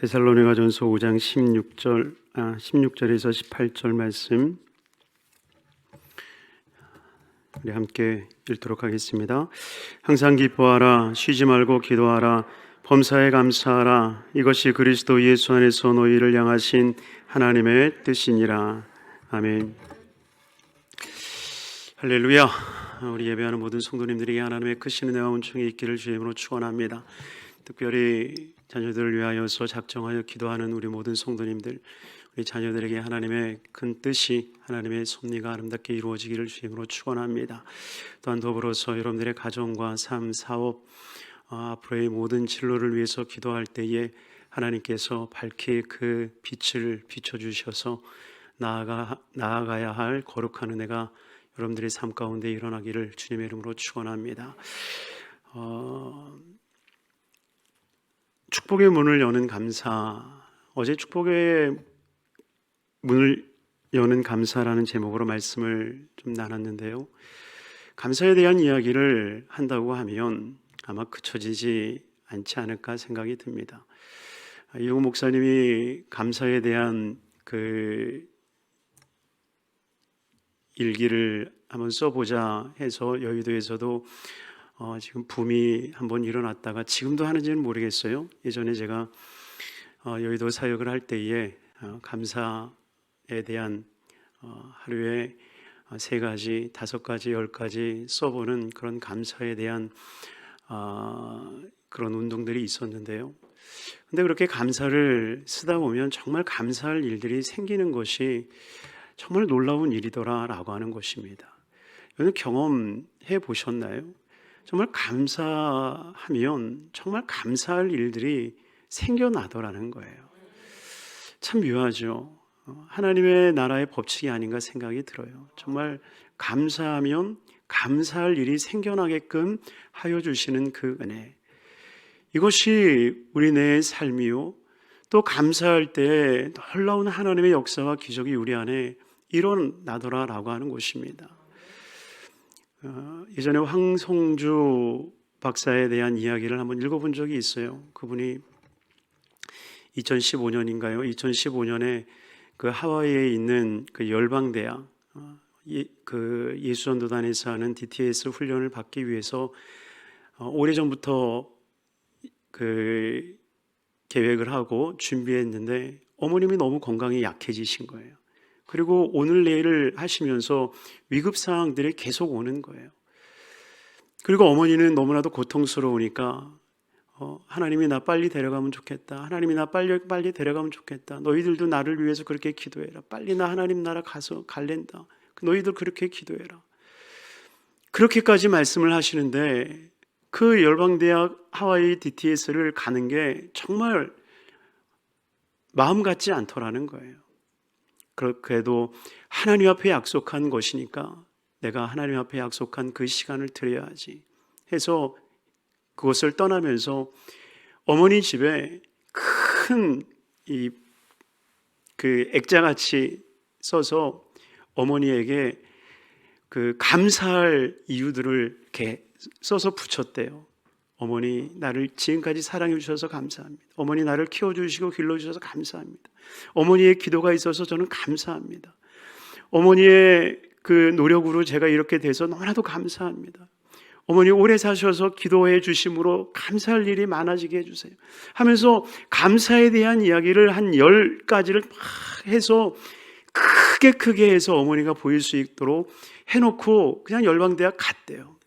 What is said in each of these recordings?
데살로니가전서 5장 16절에서 18절 말씀 우리 함께 읽도록 하겠습니다. 항상 기뻐하라, 쉬지 말고 기도하라, 범사에 감사하라. 이것이 그리스도 예수 안에서 너희를 향하신 하나님의 뜻이니라. 아멘. 할렐루야. 우리 예배하는 모든 성도님들에게 하나님의 크신 은혜와 은총이 있기를 주의 이름으로 축원합니다. 특별히 자녀들을 위하여서 작정하여 기도하는 우리 모든 성도님들, 우리 자녀들에게 하나님의 큰 뜻이, 하나님의 섭리가 아름답게 이루어지기를 주의 이름으로 축원합니다. 또한 더불어서 여러분들의 가정과 삶, 사업, 앞으로의 모든 진로를 위해서 기도할 때에 하나님께서 밝게 그 빛을 비춰주셔서 나아가야 할 거룩한 은혜가 여러분들의 삶 가운데 일어나기를 주님의 이름으로 축원합니다. 축복의 문을 여는 감사. 어제 축복의 문을 여는 감사라는 제목으로 말씀을 좀 나눴는데요. 감사에 대한 이야기를 한다고 하면 아마 그쳐지지 않지 않을까 생각이 듭니다. 이용호 목사님이 감사에 대한 그 일기를 한번 써보자 해서 여의도에서도 지금 붐이 한번 일어났다가 지금도 하는지는 모르겠어요. 예전에 제가 여의도 사역을 할 때에 감사에 대한 하루에 3가지, 5가지, 10가지 써보는 그런 감사에 대한 그런 운동들이 있었는데요. 근데 그렇게 감사를 쓰다 보면 정말 감사할 일들이 생기는 것이 정말 놀라운 일이더라라고 하는 것입니다. 여러분 경험해 보셨나요? 정말 감사하면 정말 감사할 일들이 생겨나더라는 거예요. 참 묘하죠. 하나님의 나라의 법칙이 아닌가 생각이 들어요. 정말 감사하면 감사할 일이 생겨나게끔 하여 주시는 그 은혜, 이것이 우리 내 삶이요, 또 감사할 때 놀라운 하나님의 역사와 기적이 우리 안에 일어나더라라고 하는 것입니다. 예전에 황성주 박사에 대한 이야기를 한번 읽어본 적이 있어요. 그분이 2015년인가요? 2015년에 그 하와이에 있는 그 열방대학, 그 예수전도단에서 하는 DTS 훈련을 받기 위해서 오래전부터 그 계획을 하고 준비했는데 어머님이 너무 건강이 약해지신 거예요. 그리고 오늘 내일을 하시면서 위급 상황들이 계속 오는 거예요. 그리고 어머니는 너무나도 고통스러우니까 하나님이 나 빨리 데려가면 좋겠다. 하나님이 나 빨리 데려가면 좋겠다. 너희들도 나를 위해서 그렇게 기도해라. 빨리 나 하나님 나라 가서 갈랜다. 너희들 그렇게 기도해라. 그렇게까지 말씀을 하시는데 그 열방대학 하와이 DTS를 가는 게 정말 마음 같지 않더라는 거예요. 그래도 하나님 앞에 약속한 것이니까 내가 하나님 앞에 약속한 그 시간을 드려야지 해서 그것을 떠나면서 어머니 집에 큰 그 액자같이 써서 어머니에게 그 감사할 이유들을 이렇게 써서 붙였대요. 어머니 나를 지금까지 사랑해 주셔서 감사합니다. 어머니 나를 키워주시고 길러주셔서 감사합니다. 어머니의 기도가 있어서 저는 감사합니다. 어머니의 그 노력으로 제가 이렇게 돼서 너무나도 감사합니다. 어머니 오래 사셔서 기도해 주심으로 감사할 일이 많아지게 해주세요 하면서 감사에 대한 이야기를 한 10가지를 막 해서 크게 해서 어머니가 보일 수 있도록 해놓고 그냥 열방대학 갔대요.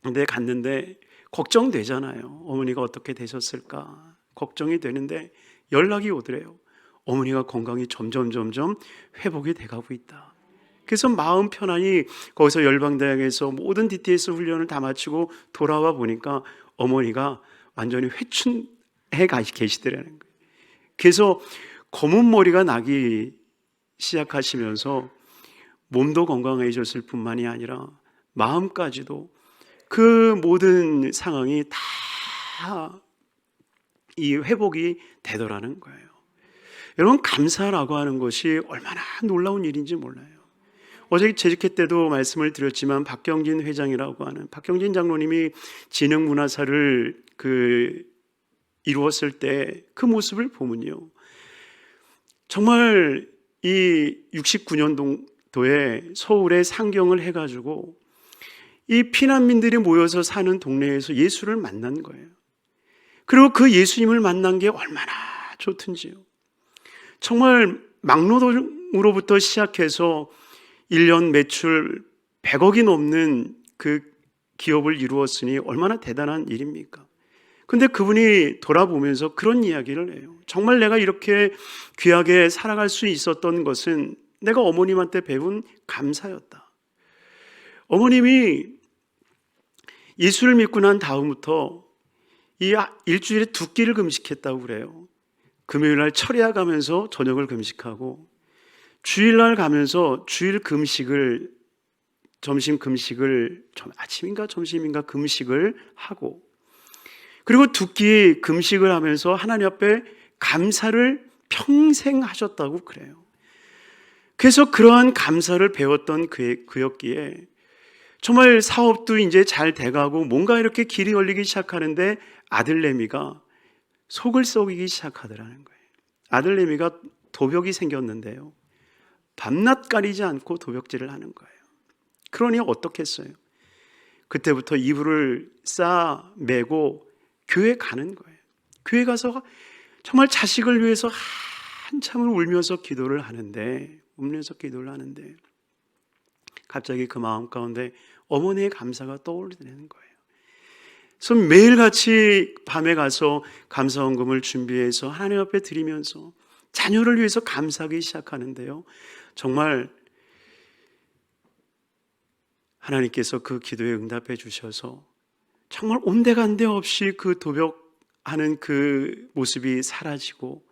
근데 갔는데 걱정되잖아요. 어머니가 어떻게 되셨을까 걱정이 되는데 연락이 오더래요. 어머니가 건강이 점점 회복이 돼가고 있다. 그래서 마음 편안히 거기서 열방대학에서 모든 DTS 훈련을 다 마치고 돌아와 보니까 어머니가 완전히 회춘해 계시더라는 거예요. 그래서 검은 머리가 나기 시작하시면서 몸도 건강해졌을 뿐만이 아니라 마음까지도 그 모든 상황이 다 이 회복이 되더라는 거예요. 여러분 감사라고 하는 것이 얼마나 놀라운 일인지 몰라요. 어제 재직회 때도 말씀을 드렸지만 박경진 회장이라고 하는 박경진 장로님이 진흥문화사를 이루었을 때 그 모습을 보면요, 정말 이 69년도에 서울에 상경을 해가지고 이 피난민들이 모여서 사는 동네에서 예수를 만난 거예요. 그리고 그 예수님을 만난 게 얼마나 좋든지요. 정말 막노동으로부터 시작해서 1년 매출 100억이 넘는 그 기업을 이루었으니 얼마나 대단한 일입니까? 근데 그분이 돌아보면서 그런 이야기를 해요. 정말 내가 이렇게 귀하게 살아갈 수 있었던 것은 내가 어머님한테 배운 감사였다. 어머님이 예수를 믿고 난 다음부터 이 일주일에 2끼를 금식했다고 그래요. 금요일날 철야 가면서 저녁을 금식하고, 주일날 가면서 주일 금식을, 점심 금식을, 아침인가 점심인가 금식을 하고, 그리고 2끼 금식을 하면서 하나님 앞에 감사를 평생 하셨다고 그래요. 그래서 그러한 감사를 배웠던 그였기에 정말 사업도 이제 잘 돼가고 뭔가 이렇게 길이 열리기 시작하는데 아들내미가 속을 썩이기 시작하더라는 거예요. 아들내미가 도벽이 생겼는데요, 밤낮 가리지 않고 도벽질을 하는 거예요. 그러니 어떻겠어요? 그때부터 이불을 싸 매고 교회 가는 거예요. 교회 가서 정말 자식을 위해서 한참을 울면서 기도를 하는데 갑자기 그 마음 가운데 어머니의 감사가 떠오르는 거예요. 그래서 매일같이 밤에 가서 감사원금을 준비해서 하나님 앞에 드리면서 자녀를 위해서 감사하기 시작하는데요, 정말 하나님께서 그 기도에 응답해 주셔서 정말 온데간데 없이 그 도벽하는 그 모습이 사라지고,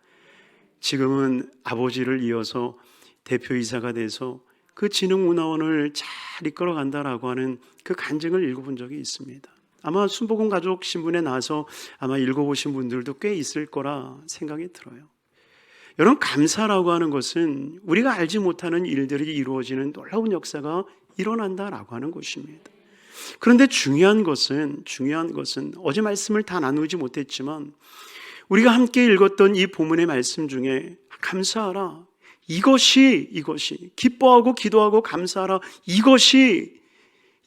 지금은 아버지를 이어서 대표이사가 돼서 그 진흥문화원을 잘 이끌어간다라고 하는 그 간증을 읽어본 적이 있습니다. 아마 순복음 가족 신문에 나와서 아마 읽어보신 분들도 꽤 있을 거라 생각이 들어요. 여러분, 감사라고 하는 것은 우리가 알지 못하는 일들이 이루어지는 놀라운 역사가 일어난다라고 하는 것입니다. 그런데 중요한 것은 어제 말씀을 다 나누지 못했지만 우리가 함께 읽었던 이 본문의 말씀 중에 감사하라, 이것이 기뻐하고 기도하고 감사하라, 이것이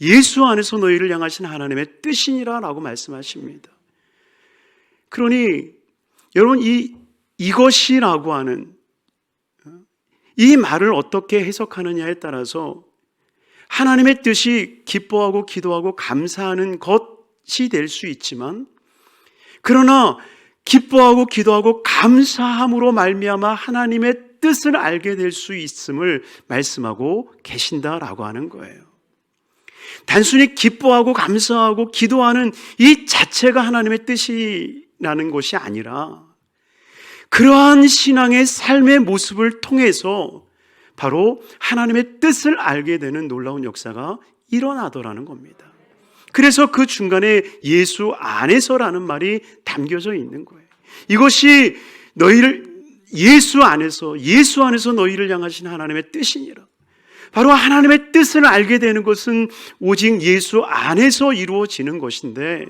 예수 안에서 너희를 향하신 하나님의 뜻이니라 라고 말씀하십니다. 그러니 여러분, 이것이라고 하는 이 말을 어떻게 해석하느냐에 따라서 하나님의 뜻이 기뻐하고 기도하고 감사하는 것이 될 수 있지만, 그러나 기뻐하고 기도하고 감사함으로 말미암아 하나님의 뜻을 알게 될 수 있음을 말씀하고 계신다라고 하는 거예요. 단순히 기뻐하고 감사하고 기도하는 이 자체가 하나님의 뜻이라는 것이 아니라, 그러한 신앙의 삶의 모습을 통해서 바로 하나님의 뜻을 알게 되는 놀라운 역사가 일어나더라는 겁니다. 그래서 그 중간에 예수 안에서라는 말이 담겨져 있는 거예요. 이것이 예수 안에서 너희를 향하신 하나님의 뜻이니라. 바로 하나님의 뜻을 알게 되는 것은 오직 예수 안에서 이루어지는 것인데,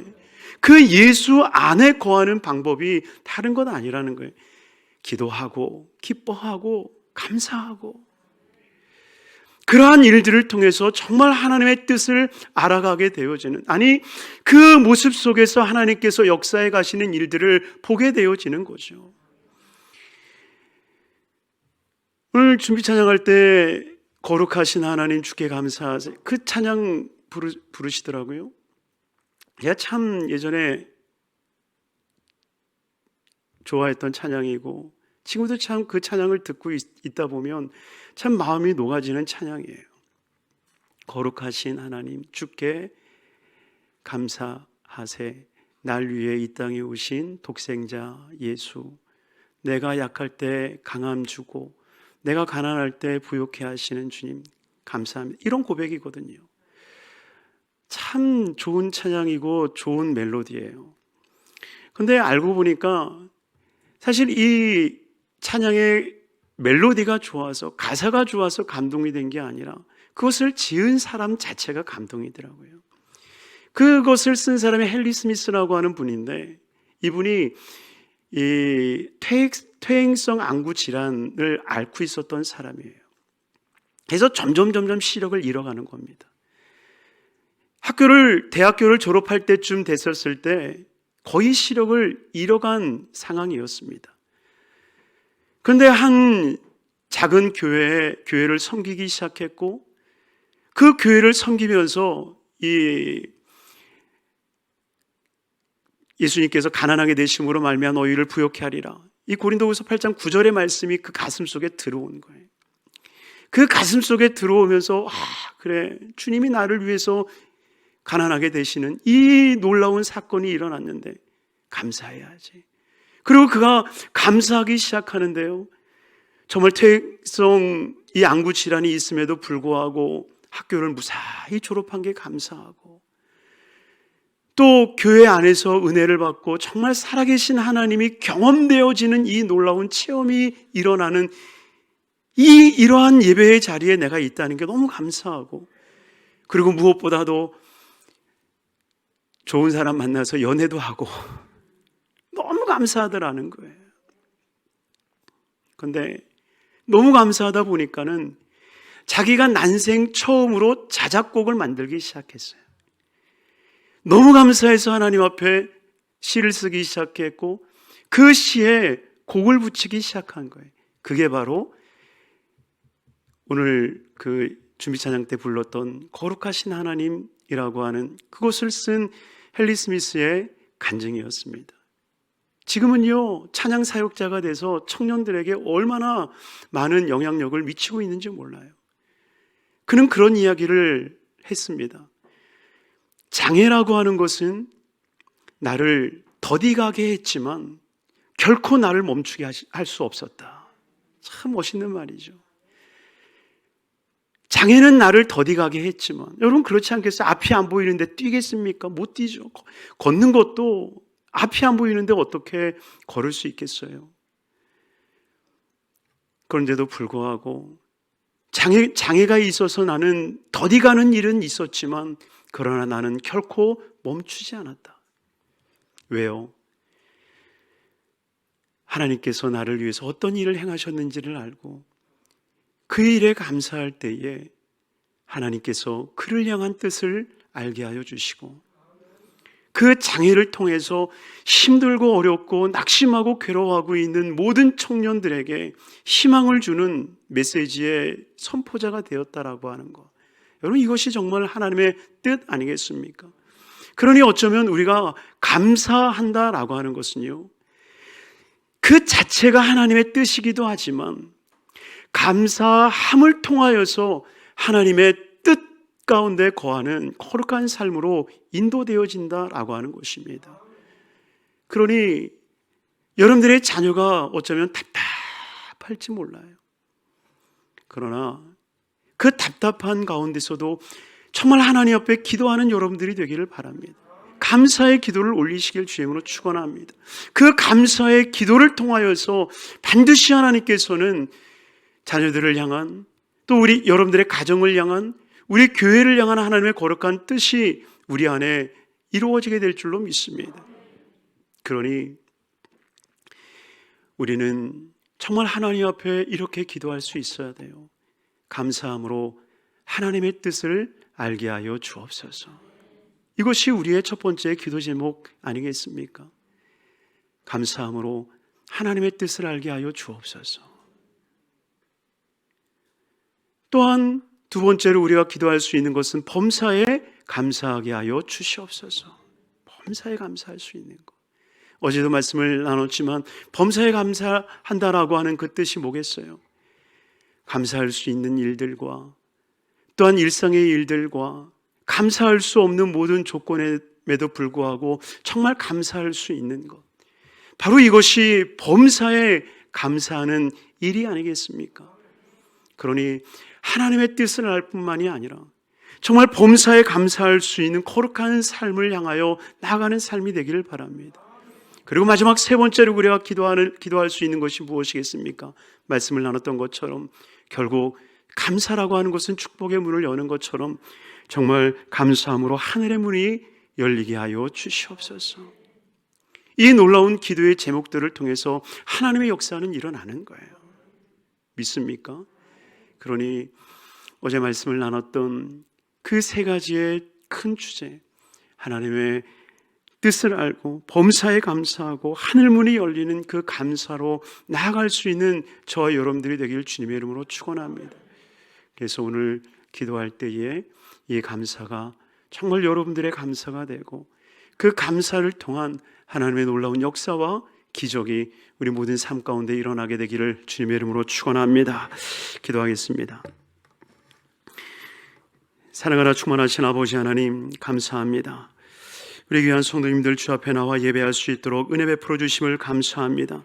그 예수 안에 거하는 방법이 다른 건 아니라는 거예요. 기도하고 기뻐하고 감사하고, 그러한 일들을 통해서 정말 하나님의 뜻을 알아가게 되어지는, 그 모습 속에서 하나님께서 역사해 가시는 일들을 보게 되어지는 거죠. 오늘 준비 찬양할 때 거룩하신 하나님 주께 감사하세요, 그 찬양 부르시더라고요. 제가 참 예전에 좋아했던 찬양이고, 지금도 참 그 찬양을 듣고 있다 보면 참 마음이 녹아지는 찬양이에요. 거룩하신 하나님 주께 감사하세, 날 위해 이 땅에 오신 독생자 예수, 내가 약할 때 강함 주고 내가 가난할 때 부욕해 하시는 주님 감사합니다. 이런 고백이거든요. 참 좋은 찬양이고 좋은 멜로디예요. 근데 알고 보니까 사실 이 찬양의 멜로디가 좋아서, 가사가 좋아서 감동이 된 게 아니라 그것을 지은 사람 자체가 감동이더라고요. 그것을 쓴 사람이 헨리 스미스라고 하는 분인데, 이분이 이 퇴행성 안구 질환을 앓고 있었던 사람이에요. 그래서 점점 시력을 잃어가는 겁니다. 대학교를 졸업할 때쯤 됐었을 때 거의 시력을 잃어간 상황이었습니다. 그런데 한 작은 교회를 섬기기 시작했고, 그 교회를 섬기면서 예수님께서 가난하게 되심으로 말미암아 너희를 부욕케 하리라, 이 고린도후서 8장 9절의 말씀이 그 가슴 속에 들어온 거예요. 그 가슴 속에 들어오면서 그래, 주님이 나를 위해서 가난하게 되시는 이 놀라운 사건이 일어났는데 감사해야지. 그리고 그가 감사하기 시작하는데요, 정말 퇴행성 이 안구 질환이 있음에도 불구하고 학교를 무사히 졸업한 게 감사하고, 또 교회 안에서 은혜를 받고 정말 살아계신 하나님이 경험되어지는 이 놀라운 체험이 일어나는 이러한 예배의 자리에 내가 있다는 게 너무 감사하고, 그리고 무엇보다도 좋은 사람 만나서 연애도 하고 너무 감사하더라는 거예요. 그런데 너무 감사하다 보니까는 자기가 난생 처음으로 자작곡을 만들기 시작했어요. 너무 감사해서 하나님 앞에 시를 쓰기 시작했고, 그 시에 곡을 붙이기 시작한 거예요. 그게 바로 오늘 그 준비 찬양 때 불렀던 거룩하신 하나님이라고 하는 그것을 쓴 헨리 스미스의 간증이었습니다. 지금은요, 찬양 사역자가 돼서 청년들에게 얼마나 많은 영향력을 미치고 있는지 몰라요. 그는 그런 이야기를 했습니다. 장애라고 하는 것은 나를 더디가게 했지만 결코 나를 멈추게 할 수 없었다. 참 멋있는 말이죠. 장애는 나를 더디가게 했지만, 여러분 그렇지 않겠어요? 앞이 안 보이는데 뛰겠습니까? 못 뛰죠. 걷는 것도 앞이 안 보이는데 어떻게 걸을 수 있겠어요? 그런데도 불구하고 장애가 있어서 나는 더디가는 일은 있었지만, 그러나 나는 결코 멈추지 않았다. 왜요? 하나님께서 나를 위해서 어떤 일을 행하셨는지를 알고 그 일에 감사할 때에 하나님께서 그를 향한 뜻을 알게 하여 주시고, 그 장애를 통해서 힘들고 어렵고 낙심하고 괴로워하고 있는 모든 청년들에게 희망을 주는 메시지의 선포자가 되었다라고 하는 것, 여러분 이것이 정말 하나님의 뜻 아니겠습니까? 그러니 어쩌면 우리가 감사한다라고 하는 것은요, 그 자체가 하나님의 뜻이기도 하지만 감사함을 통하여서 하나님의 뜻 가운데 거하는 거룩한 삶으로 인도되어진다라고 하는 것입니다. 그러니 여러분들의 자녀가 어쩌면 답답할지 몰라요. 그러나 그 답답한 가운데서도 정말 하나님 앞에 기도하는 여러분들이 되기를 바랍니다. 감사의 기도를 올리시길 주임으로 축원합니다. 그 감사의 기도를 통하여서 반드시 하나님께서는 자녀들을 향한, 또 우리 여러분들의 가정을 향한, 우리 교회를 향한 하나님의 거룩한 뜻이 우리 안에 이루어지게 될 줄로 믿습니다. 그러니 우리는 정말 하나님 앞에 이렇게 기도할 수 있어야 돼요. 감사함으로 하나님의 뜻을 알게 하여 주옵소서. 이것이 우리의 첫 번째 기도 제목 아니겠습니까? 감사함으로 하나님의 뜻을 알게 하여 주옵소서. 또한 두 번째로 우리가 기도할 수 있는 것은 범사에 감사하게 하여 주시옵소서. 범사에 감사할 수 있는 것. 어제도 말씀을 나눴지만 범사에 감사한다라고 하는 그 뜻이 뭐겠어요? 감사할 수 있는 일들과 또한 일상의 일들과 감사할 수 없는 모든 조건에도 불구하고 정말 감사할 수 있는 것, 바로 이것이 범사에 감사하는 일이 아니겠습니까? 그러니 하나님의 뜻을 알 뿐만이 아니라 정말 범사에 감사할 수 있는 거룩한 삶을 향하여 나아가는 삶이 되기를 바랍니다. 그리고 마지막 세 번째로 우리가 기도할 수 있는 것이 무엇이겠습니까? 말씀을 나눴던 것처럼 결국 감사라고 하는 것은 축복의 문을 여는 것처럼 정말 감사함으로 하늘의 문이 열리게 하여 주시옵소서. 이 놀라운 기도의 제목들을 통해서 하나님의 역사는 일어나는 거예요. 믿습니까? 그러니 어제 말씀을 나눴던 그 세 가지의 큰 주제, 하나님의 뜻을 알고 범사에 감사하고 하늘문이 열리는 그 감사로 나아갈 수 있는 저와 여러분들이 되길 주님의 이름으로 축원합니다. 그래서 오늘 기도할 때에 이 감사가 정말 여러분들의 감사가 되고 그 감사를 통한 하나님의 놀라운 역사와 기적이 우리 모든 삶 가운데 일어나게 되기를 주님의 이름으로 축원합니다. 기도하겠습니다. 사랑하라 충만하신 아버지 하나님, 감사합니다. 우리 귀한 성도님들 주 앞에 나와 예배할 수 있도록 은혜 베풀어 주심을 감사합니다.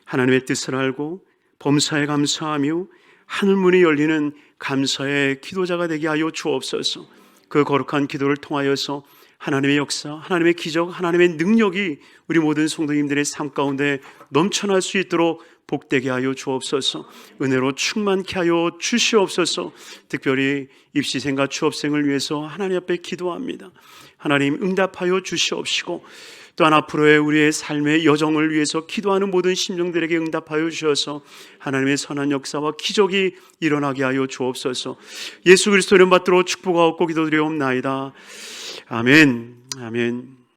하나님의 뜻을 알고 범사에 감사하며 하늘문이 열리는 감사의 기도자가 되게 하여 주옵소서. 그 거룩한 기도를 통하여서 하나님의 역사, 하나님의 기적, 하나님의 능력이 우리 모든 성도님들의 삶 가운데 넘쳐날 수 있도록 복되게 하여 주옵소서. 은혜로 충만케 하여 주시옵소서. 특별히 입시생과 취업생을 위해서 하나님 앞에 기도합니다. 하나님 응답하여 주시옵시고 또한 앞으로의 우리의 삶의 여정을 위해서 기도하는 모든 심령들에게 응답하여 주셔서 하나님의 선한 역사와 기적이 일어나게 하여 주옵소서. 예수 그리스도 이름 받들어 축복하옵고 기도드리옵나이다. 아멘. 아멘.